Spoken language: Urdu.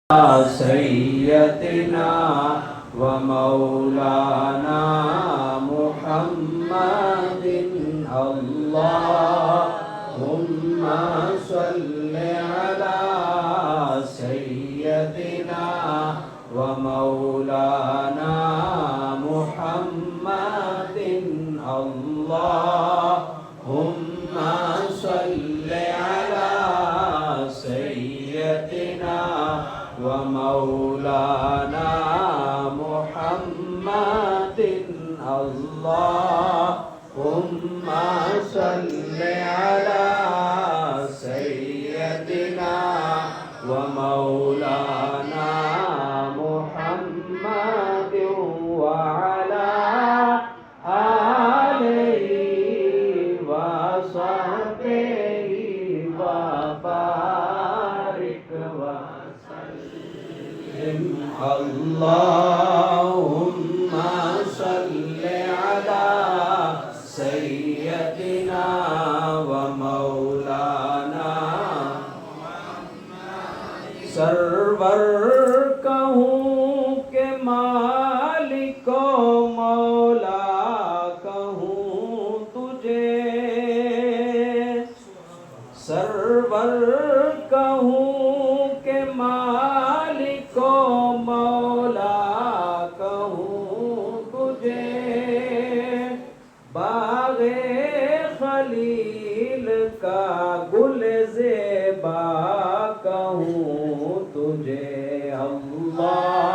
سيدنا ومولانا محمد اللهم صل على سيدنا ومولانا محمد اللهم صل على سيدنا ومولانا محمد اللهم صل على سيدنا ومولانا محمد وعلى آله وصحبه وبارك وسلم اللهم صل على سيدنا ومولانا سرور کہوں کہ مالک و مولا کہوں تجھے سرور کہوں کہ مالک و مولا کہوں تجھے باغ خلیل کا گل زیبا کہوں تجھے اللہ